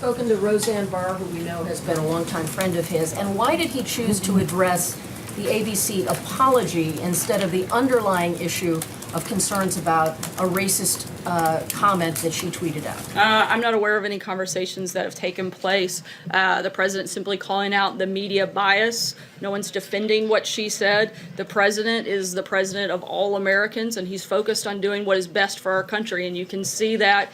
spoken to Roseanne Barr, who we know has been a longtime friend of his, and why did he choose to address the ABC apology instead of the underlying issue of concerns about a racist comment that she tweeted out? I'm not aware of any conversations that have taken place. The president simply calling out the media bias. No one's defending what she said. The president is the president of all Americans, and he's focused on doing what is best for our country. And you can see that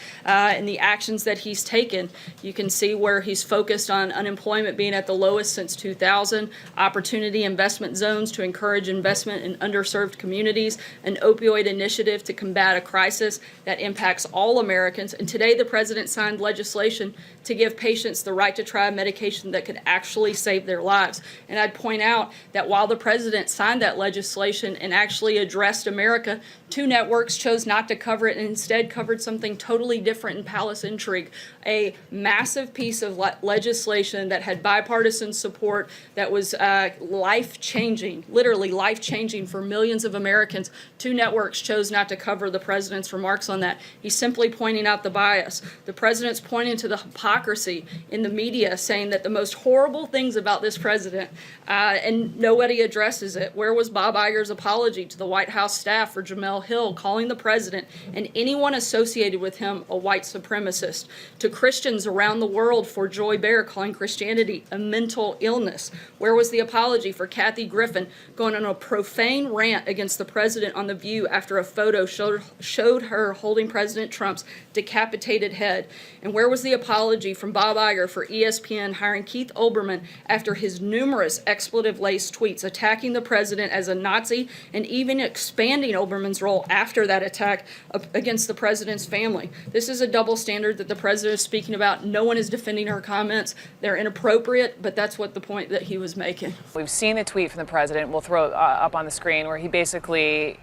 in the actions that he's taken. You can see where he's focused on unemployment being at the lowest since 2000, opportunity investment zones to encourage investment in underserved communities, an opioid initiative to combat a crisis that impacts all Americans. And today the president signed legislation to give patients the right to try a medication that could actually save their lives. And I'd point out that while the president signed that legislation and actually addressed America, two networks chose not to cover it and instead covered something totally different in Palace Intrigue, a massive piece of legislation that had bipartisan support that was life-changing, literally life-changing for millions of Americans. Two networks chose not to cover the president's remarks on that. He's simply pointing out the bias. The president's pointing to the hypocrisy in the media, saying that the most horrible things about this president, and nobody addresses it. Where was Bob Iger's apology to the White House staff for Jamel Hill calling the president and anyone associated with him a white supremacist? To Christians around the world for Joy Behar calling Christianity a mental illness? Where was the apology for Kathy Griffin going on a profane rant against the president on The View after a photo showed her holding President Trump's decapitated head? And where was the apology from Bob Iger for ESPN hiring Keith Olbermann after his numerous expletive-laced tweets attacking the president as a Nazi and even expanding Olbermann's role after that attack against the president's family? This is a double standard that the president is speaking about. No one is defending her comments. They're inappropriate, but that's what the point that he was making. We've seen the tweet from the president. We'll throw it up on the screen where he basically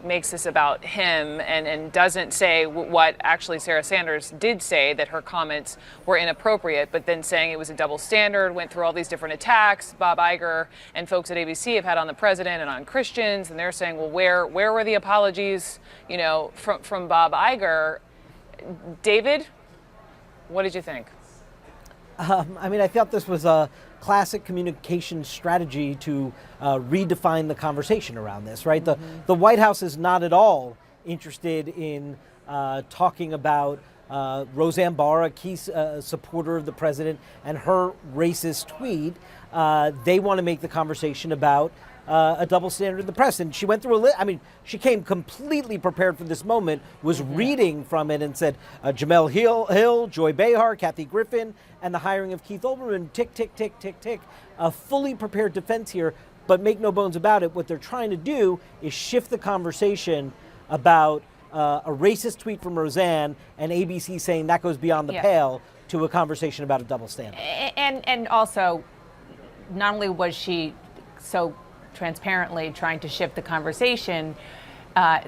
makes this about him and doesn't say what actually Sarah Sanders did say, that her comments were inappropriate, but then saying it was a double standard, went through all these different attacks Bob Iger and folks at ABC have had on the president and on Christians, and they're saying, well, where were the apologies, from Bob Iger? David, what did you think? I thought this was a classic communication strategy to redefine the conversation around this, right? The White House is not at all interested in talking about Roseanne Barr, a key supporter of the president, and her racist tweet. They want to make the conversation about a double standard in the press. And she went through a list. She came completely prepared for this moment, was reading from it and said, Jamel Hill, Joy Behar, Kathy Griffin, and the hiring of Keith Olbermann, tick, tick, tick, tick, tick. A fully prepared defense here, but make no bones about it. What they're trying to do is shift the conversation about a racist tweet from Roseanne and ABC saying that goes beyond the pale to a conversation about a double standard. And also, not only was she so transparently trying to shift the conversation,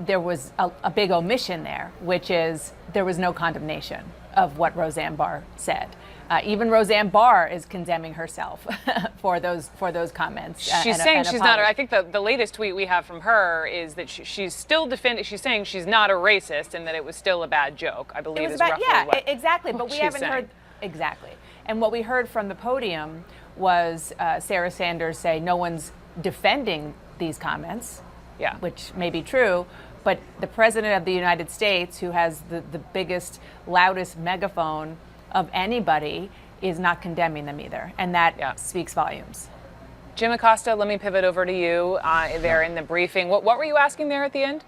there was a big omission there, which is there was no condemnation of what Roseanne Barr said. Even Roseanne Barr is condemning herself for those comments. She's saying she's not. I think the latest tweet we have from her is that she's still defending. She's saying she's not a racist and that it was still a bad joke. I believe is roughly what exactly. But we haven't heard exactly. And what we heard from the podium was Sarah Sanders say no one's defending these comments, which may be true. But the president of the United States, who has the biggest, loudest megaphone of anybody, is not condemning them either. And that speaks volumes. Jim Acosta, let me pivot over to you there in the briefing. What were you asking there at the end?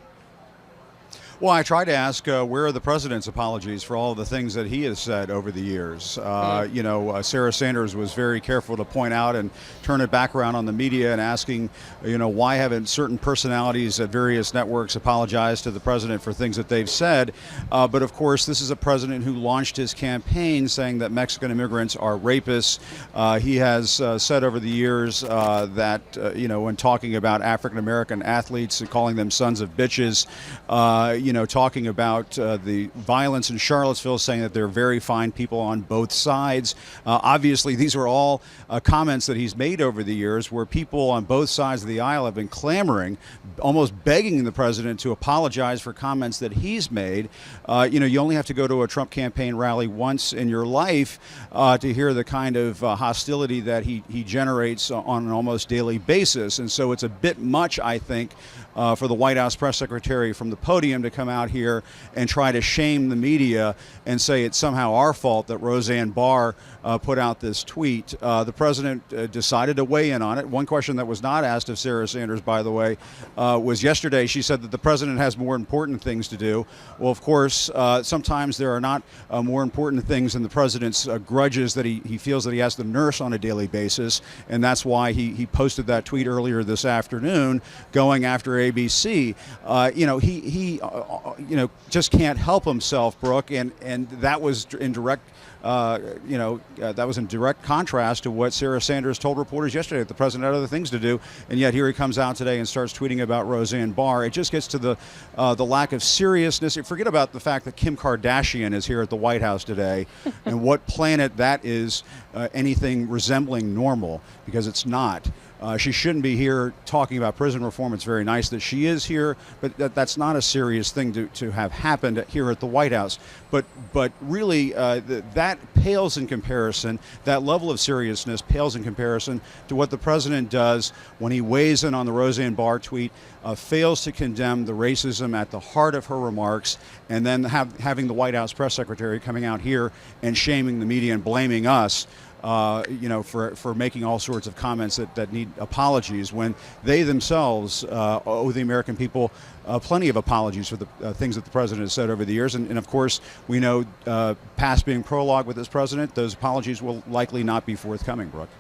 Well, I tried to ask where are the president's apologies for all of the things that he has said over the years. Sarah Sanders was very careful to point out and turn it back around on the media and asking, why haven't certain personalities at various networks apologized to the president for things that they've said? But of course, this is a president who launched his campaign saying that Mexican immigrants are rapists. He has said over the years that, when talking about African-American athletes and calling them sons of bitches, talking about the violence in Charlottesville, saying that they're very fine people on both sides. Obviously, these are all comments that he's made over the years where people on both sides of the aisle have been clamoring, almost begging the president to apologize for comments that he's made. You only have to go to a Trump campaign rally once in your life to hear the kind of hostility that he generates on an almost daily basis. And so it's a bit much, I think, for the White House press secretary from the podium to come out here and try to shame the media and say it's somehow our fault that Roseanne Barr put out this tweet. The president decided to weigh in on it. One question that was not asked of Sarah Sanders, by the way, was yesterday. She said that the president has more important things to do. Well, of course, sometimes there are not more important things than the president's grudges that he feels that he has to nurse on a daily basis, and that's why he posted that tweet earlier this afternoon going after ABC. He just can't help himself, Brooke, and that was in direct that was in direct contrast to what Sarah Sanders told reporters yesterday, that the president had other things to do, and yet here he comes out today and starts tweeting about Roseanne Barr. It just gets to the lack of seriousness. Forget about the fact that Kim Kardashian is here at the White House today, and what planet that is anything resembling normal, because it's not. She shouldn't be here talking about prison reform. It's very nice that she is here, but that's not a serious thing to have happened here at the White House. But really, that pales in comparison, that level of seriousness pales in comparison to what the president does when he weighs in on the Roseanne Barr tweet, fails to condemn the racism at the heart of her remarks, and then having the White House press secretary coming out here and shaming the media and blaming us for making all sorts of comments that need apologies, when they themselves owe the American people plenty of apologies for the things that the president has said over the years. And of course, we know past being prologue with this president, those apologies will likely not be forthcoming, Brooke.